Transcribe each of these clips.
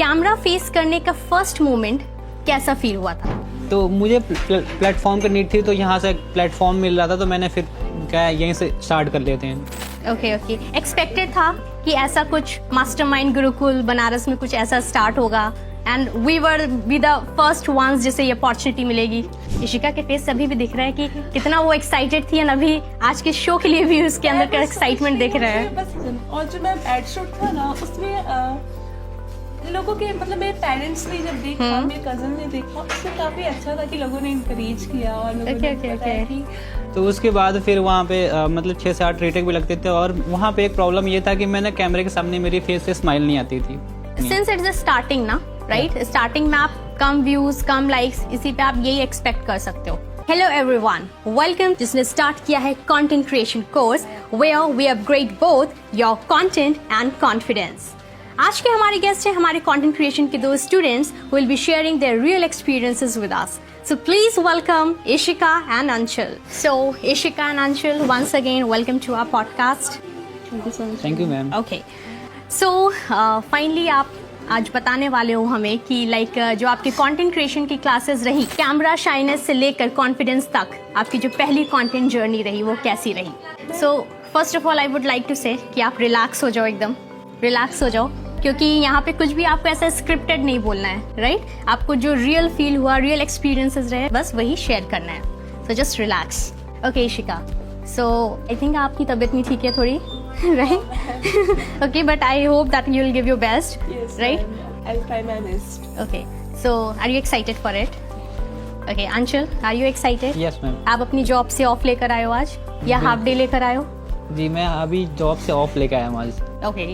Camera face करने का first moment कैसा फील हुआ था? तो मुझे प्लेटफॉर्म की नीड थी, तो यहाँ से प्लेटफॉर्म मिल रहा था, तो मैंने फिर क्या यहीं से स्टार्ट कर लेते हैं। ओके एक्सपेक्टेड था कि ऐसा कुछ मास्टरमाइंड गुरुकुल बनारस में कुछ ऐसा स्टार्ट होगा and we were be the first ones जिसे ये अपॉर्चुनिटी मिलेगी। इशिका के फेस से अभी भी दिख रहा है कि कितना वो एक्साइटेड थी एंड अभी आज के शो के लिए भी उसके अंदर का एक्साइटमेंट दिख रहा है। और जो मैम एड शूट था ना, उसमें लोगों के मतलब मेरे पेरेंट्स ने जब देखा, मेरे कजन ने देखा, उसमें काफी अच्छा था कि लोगों ने इंकरेज किया और लोगों ने बताया कि तो उसके बाद फिर वहाँ पे मतलब 6 से 8 रीटेक भी लगते थे, और वहाँ पे एक प्रॉब्लम ये था कि मैंने कैमरे के सामने मेरी फेस से स्माइल नहीं आती थी। सिंस इट्स स्टार्टिंग ना, राइट? स्टार्टिंग में आप कम व्यूज, कम लाइक्स, इसी पे आप यही एक्सपेक्ट कर सकते हो। हेलो एवरीवन, वेलकम जिसने स्टार्ट किया है content creation course where we upgrade both your content and confidence. आज के हमारे गेस्ट हैं हमारे कंटेंट क्रिएशन के दो students who will be sharing their real experiences with us. So please welcome Ishika and Anshul. So Ishika and Anshul, once again welcome to our podcast. Thank you ma'am. Okay. So finally आप आज बताने वाले हो हमें कि like जो आपके content creation की क्लासेस रही, कैमरा शाइनेस से लेकर कॉन्फिडेंस तक आपकी जो पहली कंटेंट जर्नी रही वो कैसी रही। So first of all I would like to say कि आप रिलैक्स हो जाओ, एकदम रिलैक्स हो जाओ, क्योंकि यहाँ पे कुछ भी आपको ऐसा स्क्रिप्टेड नहीं बोलना है, राइट? आपको जो रियल फील हुआ, रियल एक्सपीरियंसेस रहे, बस वही शेयर करना है। So just relax. Okay Ishika, so I think आपकी तबीयत नहीं ठीक है थोड़ी, right? Okay, but I hope that you will give your best, right? I'll try my best. Okay, so are you excited for it? Okay Anshul, are you excited? Yes ma'am. आप अपनी job से of लेकर आए हो आज या half day लेकर आए हो? जी मैं अभी जॉब से ऑफ लेके आया हूँ आज। Okay,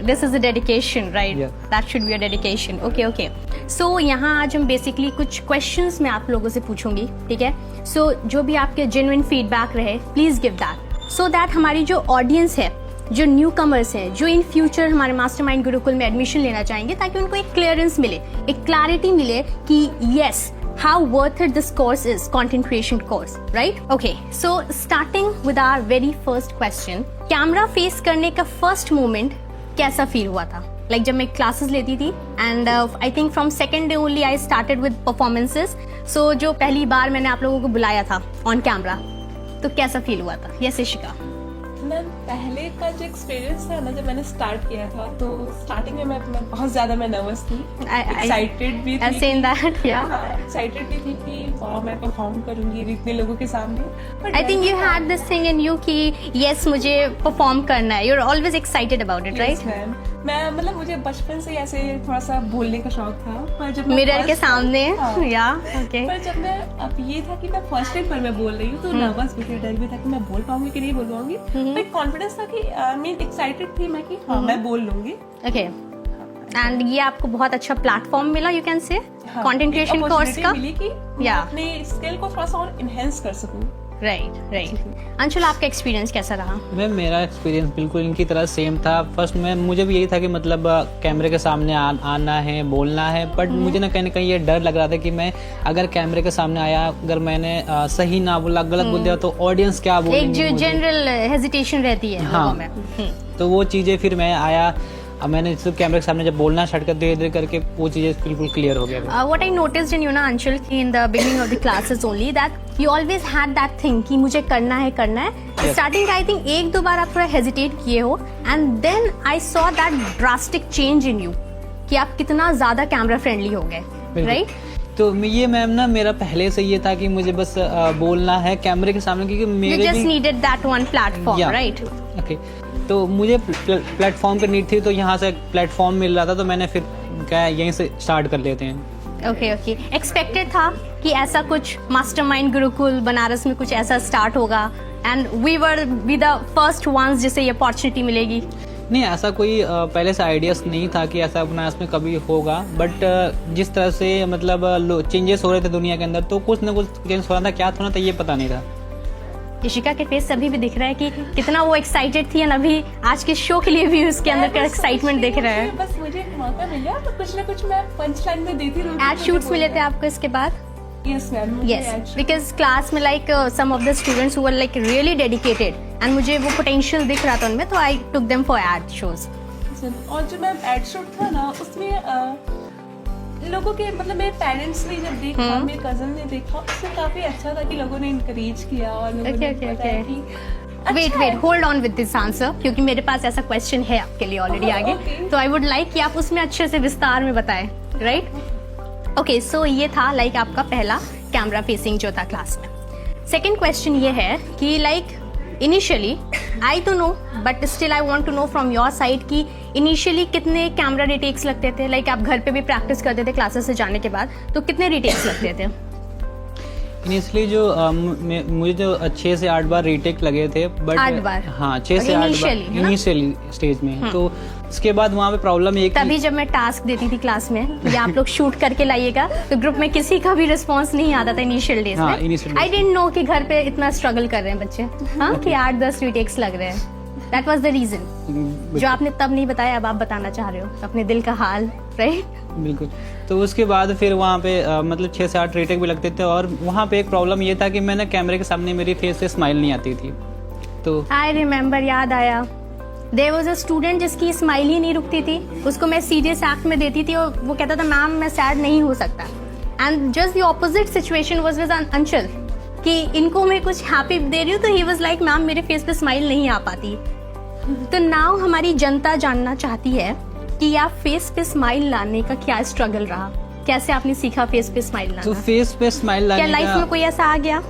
this is a dedication, right? Yeah. That should be a dedication. Okay. So यहाँ आज हम basically कुछ questions मैं आप लोगों से पूछूंगी, ठीक है? So जो भी आपके genuine feedback रहे, please give that, so that हमारी जो audience है, जो न्यू कमर्स हैं, जो इन फ्यूचर हमारे मास्टरमाइंड गुरुकुल में एडमिशन लेना चाहेंगे, ताकि उनको एक क्लियरेंस मिले, एक क्लैरिटी मिले कि yes, how worth it this course is, content creation course, right? Okay, so starting with our very first question, camera face करने का फर्स्ट मोमेंट कैसा फील हुआ था? लाइक जब मैं क्लासेस लेती थी and I think from second day only I started with performances. So जो पहली बार मैंने आप लोगों को बुलाया था ऑन कैमरा, तो कैसा फील हुआ था? यस इशिका। मैम पहले का जो एक्सपीरियंस था ना, जब मैंने स्टार्ट किया था, तो स्टार्टिंग में मैं बहुत ज्यादा मैं नर्वस थी, एक्साइटेड भी थी, एक्साइटेड भी थी कि मैं परफॉर्म करूंगी इतने लोगों के सामने। I think you had this thing in you कि यस मुझे परफॉर्म करना है, you are always excited about it, right? Ma'am मैं मतलब मुझे बचपन से ऐसे थोड़ा सा बोलने का शौक था, पर जब मिरर के सामने, या ओके, पर जब मैं अब ये था कि मैं फर्स्ट टाइम पर मैं बोल रही हूँ, तो नर्वस भी थी, डर भी था कि मैं बोल पाऊंगी कि नहीं बोल पाऊंगी, पर कॉन्फिडेंस था कि मैं एक्साइटेड थी मैं कि हाँ मैं बोल लूंगी। ओके, एंड ये आपको बहुत अच्छा प्लेटफॉर्म मिला, you can say content creation course का, मिली कि मैं अपने स्किल को थोड़ा सा और इनहेंस कर सकूं। राइट। अंशुल आपका एक्सपीरियंस कैसा रहा? मैम मेरा एक्सपीरियंस बिल्कुल इनकी तरह सेम था। फर्स्ट में मुझे भी यही था कि मतलब कैमरे के सामने आना है, बोलना है, बट मुझे ना कहीं ये डर लग रहा था कि मैं अगर कैमरे के सामने आया, अगर मैंने सही ना बोला, गलत बोल दिया, तो ऑडियंस क्या बोलेंगे, एक जो जनरल हेजिटेशन रहती है लोगों में। तो वो चीज़ें फिर मैं आया, अब मैंने सिर्फ कैमरे के सामने जब बोलना स्टार्ट कर, धीरे धीरे करके वो चीजें बिल्कुल क्लियर हो गया। What I noticed in you ना Anshul, in the beginning of the classes only, that you always had that thing कि मुझे करना है। स्टार्टिंग आई थिंक 1-2 बार आप थोड़ा हेजिटेट किए हो, and then I saw that drastic change in you कि आप कितना ज्यादा कैमरा फ्रेंडली हो गए, राइट? तो ये मैम ना मेरा पहले से ये था कि मुझे बस बोलना है कैमरे के सामने, क्योंकि मेरे just needed that one platform, right? Okay, तो मुझे प्लेटफॉर्म की नीड थी, तो यहाँ से प्लेटफॉर्म मिल रहा था, तो मैंने फिर क्या यहीं से स्टार्ट कर लेते हैं। ओके एक्सपेक्टेड था कि ऐसा कुछ मास्टरमाइंड गुरुकुल बनारस में कुछ ऐसा स्टार्ट होगा and we were be the first ones जिसे ये अपॉर्चुनिटी मिलेगी? नहीं, ऐसा कोई पहले से आइडियाज नहीं था कि ऐसा बनारस में कभी होगा, बट जिस तरह से मतलब चेंजेस हो रहे थे दुनिया के अंदर, तो कुछ ना कुछ चेंज हो रहा था, क्या होना था ये पता नहीं था। इशिका के फेस से अभी भी दिख रहा है कि कितना वो एक्साइटेड थी, एंड अभी आज के शो के लिए भी उसके अंदर का एक्साइटमेंट दिख रहा है। बस मुझे एक मौका मिला तो कुछ ना कुछ मैं पंच लाइन में देती रहूं। एड शूट्स मिले थे आपको इसके बाद? Yes ma'am, yes, because class में like some of the students who were like really dedicated, and मुझे वो पोटेंशियल दिख रहा था उनमें, तो I took them for ad shows. और जो मैम एड शूट था ना, उसमें लोगों के मतलब मेरे पेरेंट्स ने जब देखा, मेरे कजन ने देखा, उसमें काफी अच्छा था कि लोगों ने इनकरेज किया और लोगों ने बताया कि wait hold on with this answer, क्योंकि मेरे पास ऐसा क्वेश्चन है आपके लिए ऑलरेडी आगे, तो आई वुड लाइक कि आप उसमें अच्छे से विस्तार में बताएं, राइट? ओके, सो ये था लाइक आपका पहला कैमरा फेसिंग जो था क्लास में। सेकेंड क्वेश्चन ये है कि लाइक इनिशियली आई तो know but still I want to know from your side कि इनिशियली कितने कैमरा रिटेक्स लगते थे? लाइक आप घर पे भी प्रैक्टिस करते थे क्लासेस से जाने के बाद, तो कितने रिटेक्स लगते थे? इनिशियली जो मुझे जो 6 से 8 बार रीटेक लगे थे, बट 8 बार? हाँ 6 से 8 बार इनिशियली स्टेज में। तो उसके बाद वहाँ पे प्रॉब्लम एक तभी जब मैं टास्क देती थी क्लास में कि आप लोग शूट करके लाइएगा, तो ग्रुप में किसी का भी रिस्पांस नहीं आता था इनिशियल डेज में। आई डिडंट नो कि घर पे इतना स्ट्रगल कर रहे हैं बच्चे, हाँ, कि 8-10 रीटेक्स लग रहे हैं। दैट वाज द रीजन जो आपने तब नहीं बताया, अब आप बताना चाह रहे हो अपने दिल का हाल, राइट? बिल्कुल। तो उसके बाद फिर वहाँ पे मतलब 6 से 8 रीटेक भी लगते थे, और वहाँ पे एक प्रॉब्लम ये था कि मैंने कैमरे के सामने मेरी फेस से स्माइल नहीं आती थी। तो आई रिमेम्बर, याद आया, देयर वाज अ स्टूडेंट जिसकी स्माइल ही नहीं रुकती थी। उसको मैं सीरियस एक्ट में देती थी और वो कहता था मैम मैं सैड नहीं हो सकता। And just the opposite situation was with Anshul कि इनको मैं कुछ हैप्पी दे रही हूँ, तो ही वाज लाइक मैम मेरे फेस पे स्माइल नहीं आ पाती। तो नाउ हमारी जनता जानना चाहती है कि आप फेस पे स्माइल लाने का क्या स्ट्रगल रहा, कैसे आपने सीखा फेस पे स्माइल लाना? तो फेस पे स्माइल लाने क्या लाइफ में कोई ऐसा आ गया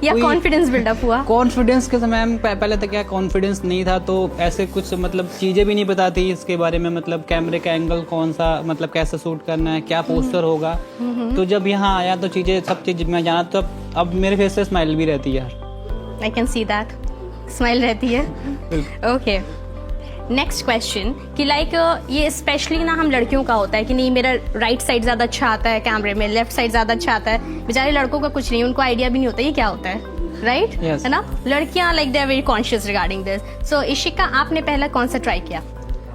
या कॉन्फिडेंस बिल्डअप हुआ? कॉन्फिडेंस के समय में पहले तो क्या कॉन्फिडेंस नहीं था, तो ऐसे कुछ मतलब चीजें भी नहीं पता थी इसके बारे में, मतलब कैमरे का एंगल कौन सा, मतलब कैसे शूट करना है, क्या पोस्टर होगा। तो जब यहाँ आया तो सब चीज मैं जाना, तो अब मेरे फेस पे स्माइल भी रहती है। I can see that, smile रहती है। ओके, नेक्स्ट क्वेश्चन कि लाइक ये स्पेशली ना हम लड़कियों का होता है कि नहीं मेरा राइट साइड ज्यादा अच्छा आता है कैमरे में, लेफ्ट साइड ज्यादा अच्छा आता है। बेचारे लड़कों का कुछ नहीं, उनको आइडिया भी नहीं होता ये क्या होता है, राइट? Yes. है ना? लड़कियां like they are very conscious regarding this. So Ishika, आपने पहला कौन सा ट्राई किया?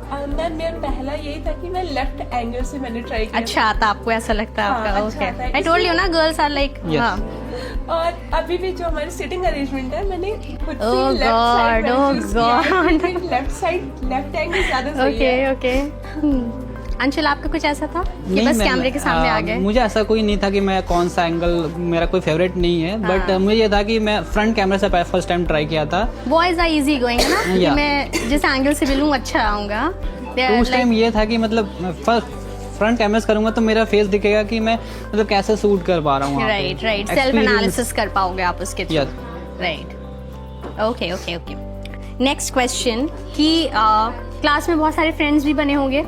मैम मेरा पहला यही था कि मैं लेफ्ट एंगल से मैंने ट्राई किया। अच्छा आता आपको, ऐसा लगता है आपका? ओके, आई टोल्ड यू ना गर्ल्स आर लाइक, हाँ। और अभी भी जो हमारी सीटिंग अरेंजमेंट है, मैंने खुद से Oh left side God. Left side left angle ज्यादा सही है। ओके अंशुल, आपका कुछ ऐसा था कि बस कैमरे के सामने आ गए? मुझे ऐसा कोई नहीं था कि मैं कौन सा एंगल, मेरा कोई फेवरेट नहीं है, बट मुझे ये था कि मैं फ्रंट कैमरे से फर्स्ट टाइम ट्राई किया था। बॉयज आर इजी गोइंग है ना, कि मैं जिस एंगल से भी लूं अच्छा आऊंगा। तो उस टाइम ये था कि मतलब फ्रंट कैमरा से करूंगा तो मेरा फेस दिखेगा कि मैं मतलब कैसे शूट कर पा रहा हूँ। राइट, सेल्फ एनालिसिस कर पाओगे आप उसके through, right? Okay. Next question कि क्लास में बहुत सारे फ्रेंड्स भी बने होंगे,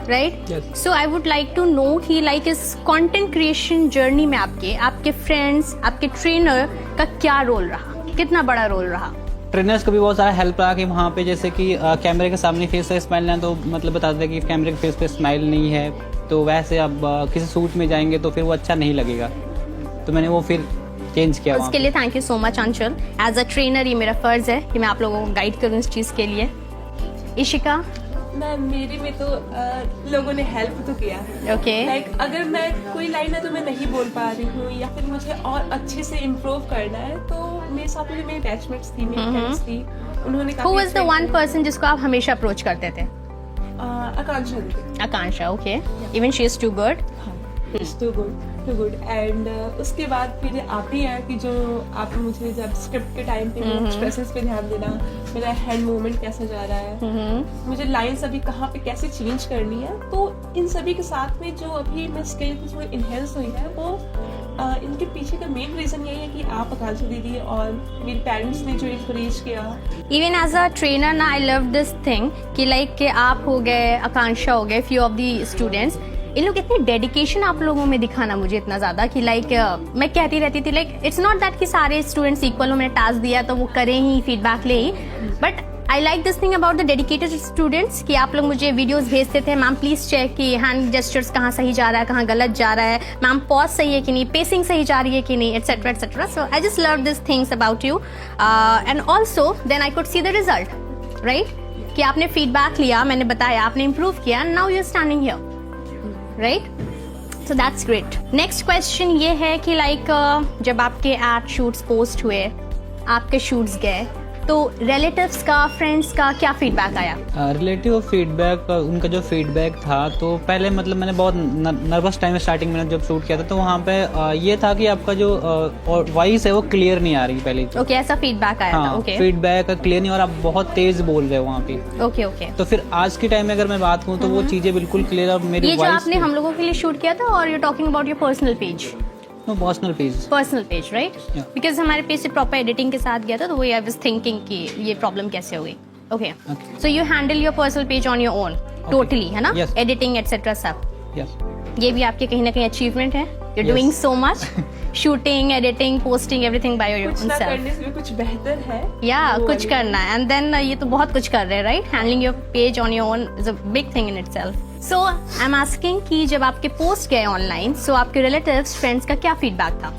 right? So I would like to know कि लाइक इस कंटेंट क्रिएशन जर्नी में आपके फ्रेंड्स, आपके ट्रेनर का क्या रोल रहा, कितना बड़ा रोल रहा? ट्रेनर्स को भी बहुत सारा हेल्प रहा कि वहाँ पे जैसे कि कैमरे के सामने फेस से स्माइल ना, तो मतलब बताते कि कैमरे के फेस पे स्माइल नहीं है, तो वैसे अब किसी सूट में जाएंगे तो फिर वो अच्छा नहीं लगेगा, तो मैंने वो फिर चेंज किया। उसके लिए thank you so much Anshul. As a trainer ये मेरा फर्ज है कि मैं आप लोगों को गाइड करूँ इस चीज़ के लिए। इशिका मैम मेरे में तो लोगों ने हेल्प तो किया। ओके। लाइक अगर मैं कोई लाइन है तो मैं नहीं बोल पा रही हूँ या फिर मुझे और अच्छे से इम्प्रूव करना है, तो मेरे साथ में मेरी बैचमेट्स थी, मेरी फ्रेंड्स थी, उन्होंने Who was the one person जिसको आप हमेशा अप्रोच करते थे? आकांक्षा दीदी। Akanksha, okay. Even she is too good. Too good and उसके बाद फिर आप ही आया कि जो आप मुझे जब स्क्रिप्ट के टाइम पे एक्सप्रेशंस पे ध्यान देना, मेरा हैंड मूवमेंट कैसा जा रहा है, मुझे लाइंस अभी कहाँ पे कैसे चेंज करनी है, तो इन सभी के साथ में जो अभी मैं स्किल जो इनहेंस हुई है वो इनके पीछे का मेन रीजन यही है कि आप आकांक्षा दीदी और मेरे पेरेंट्स ने जो इंकरेज किया। इवन एज अ ट्रेनर ना आई लव दिस थिंग कि लाइक कि आप हो गए, आकांक्षा हो गए, फ्यू ऑफ दी स्टूडेंट्स, इन लोग इतनी डेडिकेशन आप लोगों में दिखाना मुझे इतना ज्यादा कि लाइक मैं कहती रहती थी लाइक इट्स नॉट दैट कि सारे स्टूडेंट्स इक्वल हो, मैंने टास्क दिया तो वो करें ही, फीडबैक ले ही, but I like this thing about the dedicated students कि आप लोग मुझे वीडियोस भेजते थे, मैम प्लीज चेक कि हैंड जेस्चर्स कहाँ सही जा रहा है, कहाँ गलत जा रहा है, मैम पॉज सही है कि नहीं, पेसिंग सही जा रही है कि नहीं, etcetera etcetera. So I just love this things about you and also then I could see the result, right? कि आपने फीडबैक लिया, मैंने बताया, आपने इम्प्रूव किया, now you are standing here, right? So that's great. Next question ये है कि लाइक जब आपके एड शूट्स पोस्ट हुए, आपके शूट्स गए, तो रिलेटिव्स का, फ्रेंड्स का क्या फीडबैक आया? रिलेटिव फीडबैक, उनका जो फीडबैक था, तो पहले मतलब मैंने बहुत नर्वस टाइम स्टार्टिंग में जब शूट किया था, तो वहाँ पे ये था कि आपका जो वॉइस है वो क्लियर नहीं आ रही पहले तो। ओके, ऐसा फीडबैक आया था। ओके, फीडबैक क्लियर नहीं और आप बहुत तेज बोल रहे हो वहाँ पे। Okay okay. तो फिर आज के टाइम में अगर मैं बात करूँ तो वो चीज़ें बिल्कुल क्लियर, और मेरी ये जो वॉइस आपने हम लोगों के लिए शूट किया था, और you talking about your personal page? Personal page, right? Because हमारे पेज से प्रॉपर एडिटिंग के साथ गया था, तो वही आई वाज थिंकिंग कि ये प्रॉब्लम कैसे हो गई। Okay, so you handle your personal page on your own totally, है ना? एडिटिंग एटसेट्रा सब। ये भी आपके कहीं ना कहीं अचीवमेंट है। You are doing so much, shooting, editing, posting, everything by your own self. करने से भी कुछ बेहतर है या कुछ करना है, एंड देन ये तो बहुत कुछ कर रहे हैं, right? Handling your page on your own is a big thing in itself. So I am asking कि जब आपके पोस्ट गए ऑनलाइन, सो आपके रिलेटिव्स, फ्रेंड्स का क्या फीडबैक था?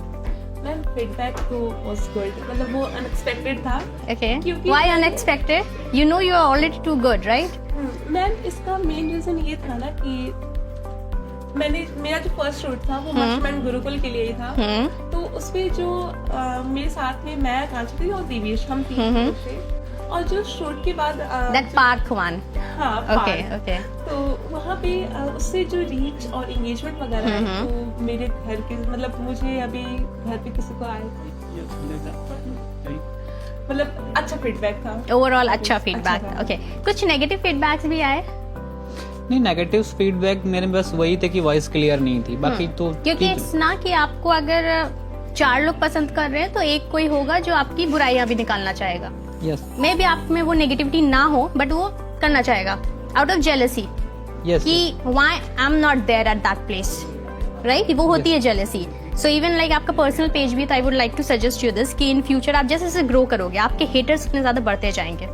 मैम फीडबैक तो वाज गुड, मतलब वो अनएक्सपेक्टेड था। Okay, why unexpected? You know you are already too good, right? Ma'am इसका मेन रीजन ये था ना कि मेरा जो फर्स्ट शूट था वो मशमैन गुरुकुल के लिए ही था। तो उसमें जो मेरे साथ में मैं, कांचती और दिव्येश, हम तीन थे। और जो शूट के बाद दैट पार्ट 1, हाँ, ओके ओके, तो वहाँ पे उससे जो रीच और एंगेजमेंट वगैरह है, तो मेरे घर के, मतलब मुझे अभी घर पे किसी को आए, मतलब अच्छा फीडबैक था, ओवरऑल अच्छा फीडबैक था। ओके, कुछ नेगेटिव फीडबैक्स भी आए? नहीं, नेगेटिव फीडबैक मेरे बस वही थे कि वॉइस क्लियर नहीं थी, बाकी तो क्योंकि इट्स ना कि आपको अगर 4 लोग पसंद कर रहे हैं तो एक कोई होगा जो आपकी बुराइयां भी निकालना चाहेगा। मे बी आप में वो नेगेटिविटी ना हो, बट वो करना चाहेगा आउट ऑफ जेलसी कि why I am not there at that place, right? वो होती है जेलसी। सो इवन लाइक आपका पर्सनल पेज भी, तो I would like to suggest you this कि इन फ्यूचर आप जैसे जैसे ग्रो करोगे, आपके हेटर्स इतने ज्यादा बढ़ते जाएंगे।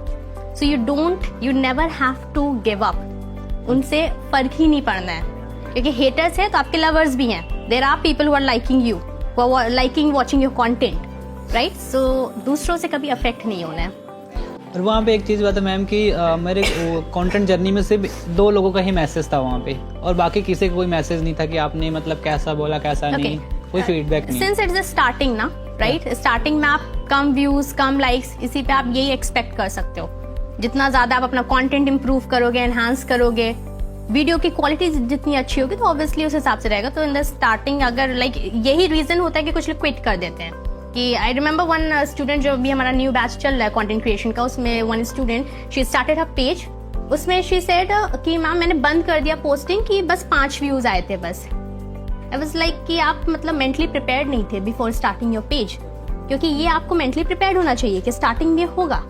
So you never have to give up. उनसे फर्क ही नहीं पड़ना है, क्योंकि हेटर्स है तो आपके लवर्स भी हैं। There are people who are liking you, who are liking watching your content, right? So दूसरों से कभी अफेक्ट नहीं होना है। और वहाँ पे एक चीज़ बात है मैम कि मेरे कंटेंट जर्नी में सिर्फ 2 लोगों का ही मैसेज था वहाँ पे, और बाकी किसी का कोई मैसेज नहीं था कि आपने मतलब कैसा बोला, कैसा नहीं, कोई फीडबैक नहीं। सिंस इट्स स्टार्टिंग ना, राइट? स्टार्टिंग में आप कम व्यूज, कम लाइक्स, इसी पे आप यही एक्सपेक्ट कर सकते हो। जितना ज्यादा आप अपना कंटेंट इंप्रूव करोगे, एनहांस करोगे, वीडियो की क्वालिटी जितनी अच्छी होगी, तो ऑब्वियसली उस हिसाब से रहेगा। तो इन द स्टार्टिंग अगर लाइक यही रीजन होता है कि कुछ लोग क्विट कर देते हैं। कि आई रिमेंबर वन स्टूडेंट, जो भी हमारा न्यू बैच चल रहा है कंटेंट क्रिएशन का, उसमें one student, she started her page, उसमें शी सेड कि मैम मैंने बंद कर दिया पोस्टिंग कि बस 5 व्यूज आए थे बस। आई वाज लाइक कि आप मतलब मेंटली प्रिपेयर्ड नहीं थे बिफोर स्टार्टिंग योर पेज, क्योंकि ये आपको मेंटली प्रिपेयर्ड होना चाहिए कि स्टार्टिंग में होगा,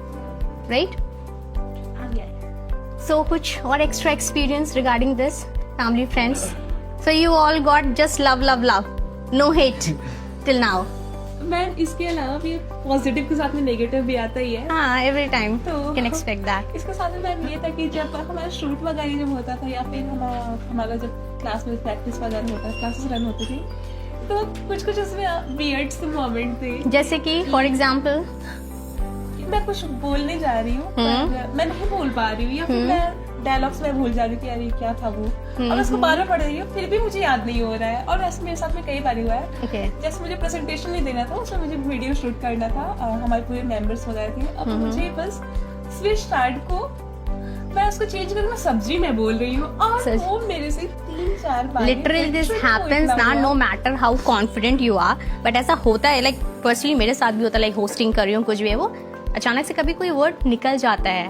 राइट? So कुछ और extra experience regarding this, family, friends? So you all got just love, love, love, no hate till now. Ma'am इसके अलावा भी पॉजिटिव के साथ में नेगेटिव भी आता ही है। हाँ, every time तो can expect that. इसके साथ में मैम ये था कि जब हमारा शूट वगैरह जब होता था, या फिर हमारा जब क्लास में प्रैक्टिस वगैरह होता था, क्लासेस रन होती थी, तो कुछ उसमें वियर्ड से मोमेंट थे। जैसे कि फॉर एग्जाम्पल मैं कुछ बोलने जा रही हूँ, मैं नहीं बोल पा रही हूँ, या फिर मैं डायलॉग्स में भूल जा रही हूँ कि यार क्या था वो, और उसको बार बार पढ़ रही हूँ, फिर भी मुझे याद नहीं हो रहा है। और ऐसे मेरे साथ में कई बार हुआ है। जैसे मुझे प्रेजेंटेशन नहीं देना था, उसमें मुझे वीडियो शूट करना था, हमारे पूरे मेंबर्स वगैरह थे। अब मुझे बस स्विच स्टार्ट को मैं उसको चेंज करके मैं सब्जी में बोल रही हूँ, और वो मेरे से 3-4 बार लिटरली दिस हैपेंस ना, no matter how confident you are, but ऐसा होता है। लाइक पर्सनली मेरे साथ भी होता है, लाइक होस्टिंग कर रही हूँ, कुछ भी है, वो अचानक से कभी कोई वर्ड निकल जाता है,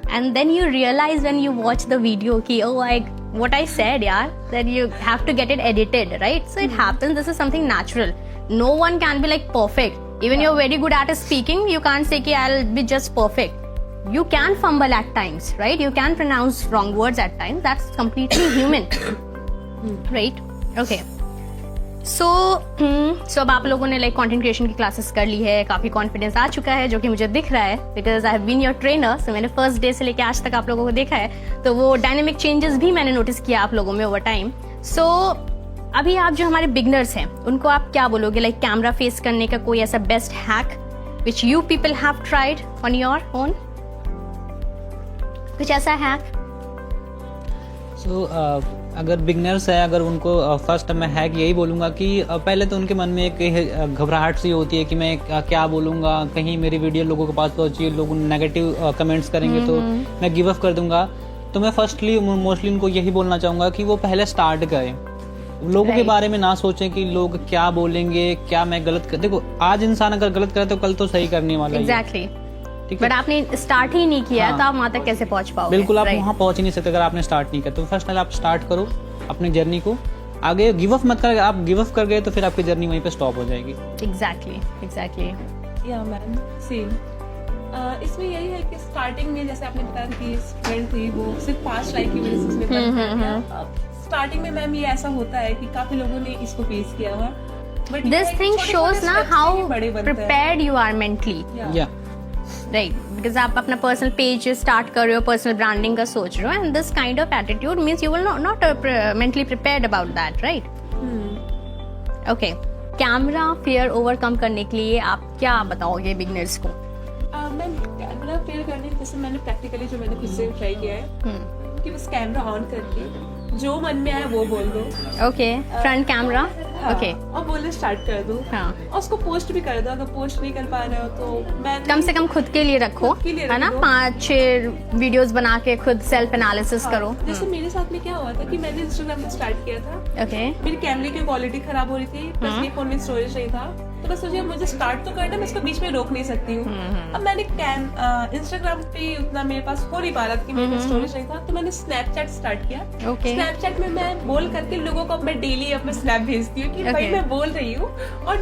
and then you realize when you watch the video कि oh I what I said यार, that you have to get it edited, right? So it happens, this is something natural. No one can be like perfect. Even you are very good at speaking, you can't say कि I'll be just perfect. You can fumble at times, right? You can pronounce wrong words at times. That's completely human, right? Okay. So अब आप लोगों ने like content creation की classes कर ली है, काफी confidence आ चुका है, जो कि मुझे दिख रहा है, because I have been your trainer. So मैंने फर्स्ट डे से लेके आज तक आप लोगों को देखा है, तो वो डायनेमिक चेंजेस भी मैंने नोटिस किया आप लोगों में ओवर टाइम. सो अभी आप जो हमारे बिगनर्स हैं, उनको आप क्या बोलोगे? लाइक कैमरा फेस करने का कोई ऐसा best hack which you people have tried on your own? कुछ ऐसा हैक? So अगर बिगनर्स है, अगर उनको फर्स्ट मैं हैक यही बोलूँगा कि पहले तो उनके मन में एक घबराहट सी होती है कि मैं क्या बोलूँगा, कहीं मेरी वीडियो लोगों के पास पहुँची, लोग नेगेटिव कमेंट्स करेंगे तो मैं गिव अप कर दूँगा। तो मैं फर्स्टली मोस्टली उनको यही बोलना चाहूँगा कि वो पहले स्टार्ट करें, लोगों के बारे में ना सोचें कि लोग क्या बोलेंगे, क्या मैं गलत कर, देखो आज इंसान अगर गलत करे तो कल तो सही करने वाला है। एग्जैक्टली, बट आपने स्टार्ट ही नहीं किया तो आप वहाँ तक कैसे पहुँच पाओगे? बिल्कुल, आप वहाँ पहुँच ही नहीं सकते अगर आपने स्टार्ट नहीं किया। तो फर्स्ट आप स्टार्ट करो अपनी जर्नी को, आगे गिव अप मत कर। आप गिव अप कर गए तो फिर आपकी जर्नी वहीं पे स्टॉप हो जाएगी। एग्जैक्टली या मैम सेम। इसमें यही है कि स्टार्टिंग में जैसे आपने बताया कि फ्रेंड थी वो सिर्फ 5 लाइक की वजह से उसने बंद कर दिया। स्टार्टिंग में मैम ये ऐसा होता है कि काफी लोगों ने इसको फेस किया हुआ, बट दिस थिंग शोज ना how prepared you are mentally, right? Because आप अपना पर्सनल पेज स्टार्ट कर रहे हो, पर्सनल ब्रांडिंग का सोच रहे हो, and this kind of attitude means you will not mentally prepared about that, right? Okay, camera fear overcome करने के लिए आप क्या बताओगे बिगिनर्स को? मैम कैमरा फेयर करने जैसे मैंने प्रैक्टिकली जो मैंने खुद से ट्राई किया है कि बस कैमरा ऑन करके जो मन में आए वो बोल दो। ओके, फ्रंट कैमरा, ओके, और बोलना स्टार्ट कर दो। हाँ, और उसको पोस्ट भी कर दो। अगर पोस्ट नहीं कर पा रहे हो तो मैं कम से कम खुद के लिए रखो, है ना? 5-6 वीडियोस बना के खुद सेल्फ एनालिसिस करो। जैसे मेरे साथ में क्या हुआ था कि मैंने इंस्टाग्राम पे स्टार्ट किया था, ओके, मेरी कैमरे की क्वालिटी खराब हो रही थी, प्लस ये फोन में स्टोरेज नहीं था, तो बस सोचा मुझे स्टार्ट तो करना, मैं इसको बीच में रोक नहीं सकती हूँ। अब मैंने इंस्टाग्राम पे उतना मेरे पास हो नहीं पा रहा था कि मेरे पास स्टोरेज नहीं था, तो मैंने स्नैपचैट स्टार्ट किया। स्नैपचैट में मैं बोल करके लोगों को मैं डेली अपना स्नैप भेजती हूँ कि भाई मैं बोल रही हूँ, और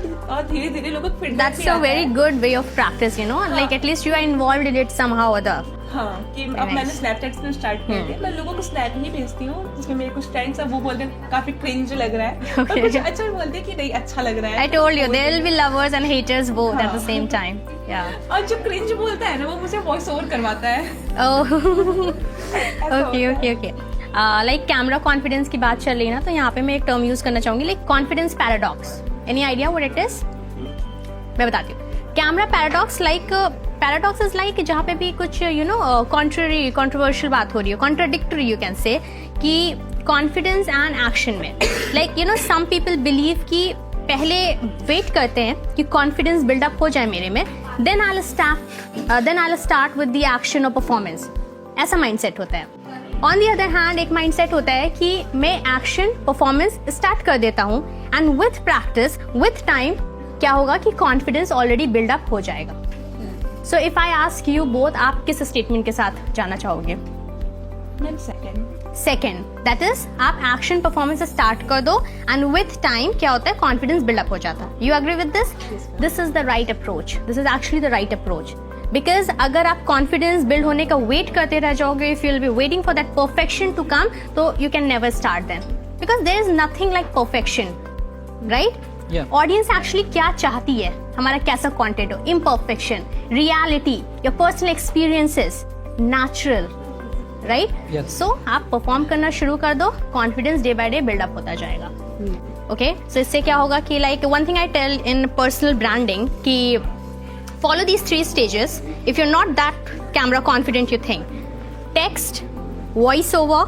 धीरे धीरे लोगों को feedback that's a very good way of practice, you know, like at least you are involved in it somehow or other. हाँ, कि अब मैंने स्नैपचैट से स्टार्ट किया है, मैं लोगों को स्नैप ही भेजती हूँ जिसमें मेरे कुछ फ्रेंड्स हैं वो बोलते हैं काफी क्रिंज लग रहा है, और कुछ अच्छा बोलते हैं कि नहीं अच्छा लग रहा है। I told you there will be lovers and haters both at the same time. Yeah. और जो क्रिंज बोलता है ना वो मुझे वॉइस ओवर करवाता है। ओके। लाइक कैमरा कॉन्फिडेंस की बात चल रही है ना, तो यहाँ पे मैं एक टर्म यूज करना चाहूंगी, like confidence paradox. Any idea what it is? मैं बताती हूँ। कैमरा पैराडॉक्स इज लाइक जहाँ पे भी कुछ कंट्रोवर्शियल बात हो रही है, कॉन्ट्राडिक्टरी यू कैन से, कि कॉन्फिडेंस एंड एक्शन में, लाइक सम पीपल बिलीव कि पहले वेट करते हैं कि कॉन्फिडेंस बिल्डअप हो जाए मेरे में, then I will start with the action और परफॉर्मेंस। ऐसा माइंडसेट होता है। ऑन द अदर हैंड एक माइंडसेट होता है कि मैं एक्शन परफॉर्मेंस स्टार्ट कर देता हूँ, and with practice with time क्या होगा कि कॉन्फिडेंस ऑलरेडी बिल्डअप हो जाएगा। So if I ask you both, आप किस स्टेटमेंट के साथ जाना चाहोगे? सेकेंड, दैट इज आप एक्शन परफॉर्मेंस स्टार्ट कर दो, एंड विथ टाइम क्या होता है कॉन्फिडेंस बिल्डअप हो जाता है। You agree with this? This is the right approach, this is actually the right approach. Because अगर आप कॉन्फिडेंस बिल्ड होने का वेट करते रह जाओगे, if you will be waiting for that perfection to come, तो you can never start then, because there is nothing like perfection, right? Audience actually क्या चाहती है, हमारा कैसा कंटेंट हो, imperfection, reality, your personal experiences, natural, right? So आप perform करना शुरू कर दो, confidence day by day build up होता जाएगा। ओके, सो इससे क्या होगा कि like one thing I tell in personal branding कि follow these 3 stages if you're not that camera confident you think: text, voice over,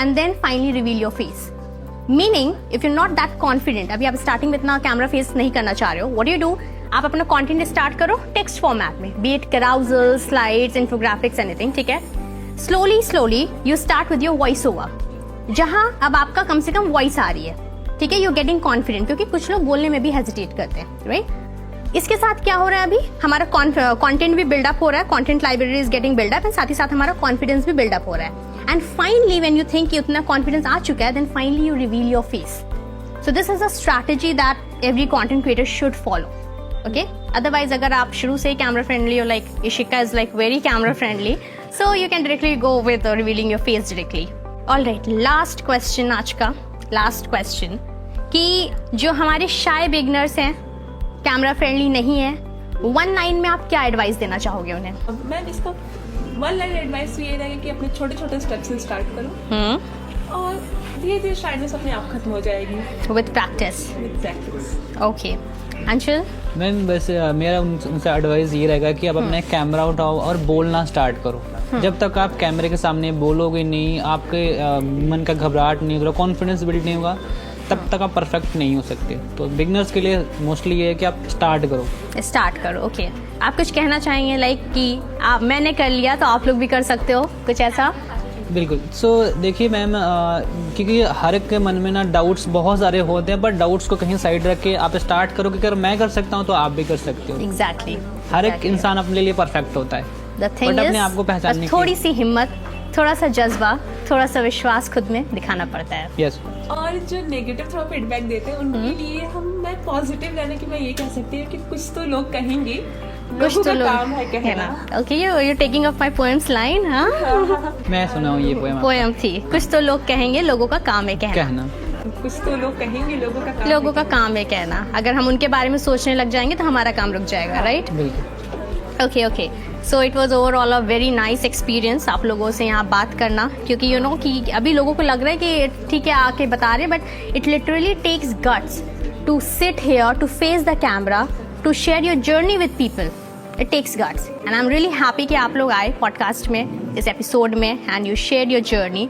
and then finally reveal your face. Meaning if you're not that confident, अभी आप starting में इतना camera face नहीं करना चाह रहे हो, what do you do? आप अपना कंटेंट स्टार्ट करो टेक्स्ट फॉर्मेट में, be it carousel, slides, infographics, anything, ठीक है? slowly you start with your voice over, जहां अब आपका कम से कम वॉइस आ रही है, ठीक है? यू गेटिंग कॉन्फिडेंट, क्योंकि कुछ लोग बोलने में भी हेजिटेट करते हैं, राइट? इसके साथ क्या हो रहा है, अभी हमारा कंटेंट भी बिल्डअप हो रहा है, content library is getting buildup, and साथ ही साथ हमारा कॉन्फिडेंस भी बिल्डअप हो रहा है। And finally when you think कि उतना कॉन्फिडेंस आ चुका है, then finally you reveal your face. So this is a strategy that every content creator should follow, okay? Otherwise अगर आप शुरू से ही कैमरा फ्रेंडली हो, like Ishika is like very camera friendly, so you can directly go with revealing your face directly. Alright, last question, आज का last question, कि जो हमारे शाय बिगनर्स हैं, कैमरा फ्रेंडली नहीं है, 1 लाइन में आप क्या एडवाइस देना चाहोगे उन्हें? मैं इसका 1 लाइन एडवाइस ये रहेगा कि अपने छोटे छोटे स्टेप्स से स्टार्ट करो, और धीरे धीरे शायद अपने आप खत्म हो जाएगी with practice. Okay, Anshul? Ma'am बस मेरा उनसे एडवाइस ये रहेगा कि आप अपने कैमरा उठाओ और बोलना स्टार्ट करो। जब तक आप कैमरे के सामने बोलोगे नहीं, आपके मन का घबराहट नहीं होगा, कॉन्फिडेंस बिल्ड नहीं होगा, तब तक आप परफेक्ट नहीं हो सकते। तो बिगनर्स के लिए मोस्टली ये है कि आप स्टार्ट करो। ओके। आप कुछ कहना चाहेंगे लाइक कि आप मैंने कर लिया तो आप लोग भी कर सकते हो, कुछ ऐसा? बिल्कुल। देखिए मैम, क्योंकि हर एक के मन में ना डाउट्स बहुत सारे होते हैं, बट डाउट्स को कहीं साइड रख के आप स्टार्ट करो कि अगर मैं कर सकता हूँ तो आप भी कर सकते हो। एग्जैक्टली। हर एक इंसान अपने लिए परफेक्ट होता है, बट अपने आप को पहचानने की थोड़ी सी हिम्मत, थोड़ा सा जज्बा, थोड़ा सा विश्वास खुद में दिखाना पड़ता है। यस। और जो नेगेटिव थोड़ा फीडबैक देते हैं उनके लिए मैं पॉजिटिव रहने की मैं ये कह सकती हूँ कि कुछ तो लोग कहेंगे, लोगों का काम है कहना। Okay, you taking up my poems line. हाँ, मैं सुना हूँ ये पोएम थी। कुछ तो लोग कहेंगे, लोगों का काम है कहना। कुछ तो लोग कहेंगे, लोगों का काम है कहना। अगर हम उनके बारे में सोचने लग जाएंगे तो हमारा काम रुक जाएगा, राइट? बिल्कुल। Okay. So it was overall a very nice experience आप लोगों से यहाँ बात करना, क्योंकि यू नो कि अभी लोगों को लग रहा है कि ठीक है आके बता रहे, but it literally takes guts to sit here, to face the camera, to share your journey with people. It takes guts and I am really happy कि आप लोग आए पॉडकास्ट में, इस एपिसोड में, and you share your journey.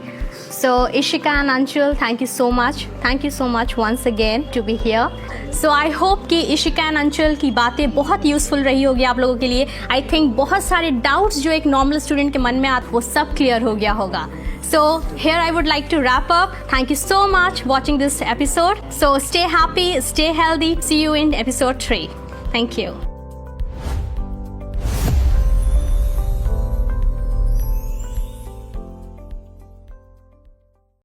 So Ishika and Anshul, thank you so much once again to be here. So I hope कि Ishika and Anshul की बातें बहुत यूजफुल रही होगी आप लोगों के लिए। I think बहुत सारे डाउट्स जो एक नॉर्मल स्टूडेंट के मन में आते वो सब क्लियर हो गया होगा। So here I would like to wrap up. Thank you so much watching this episode. So stay happy, stay healthy. See you in episode 3. Thank you.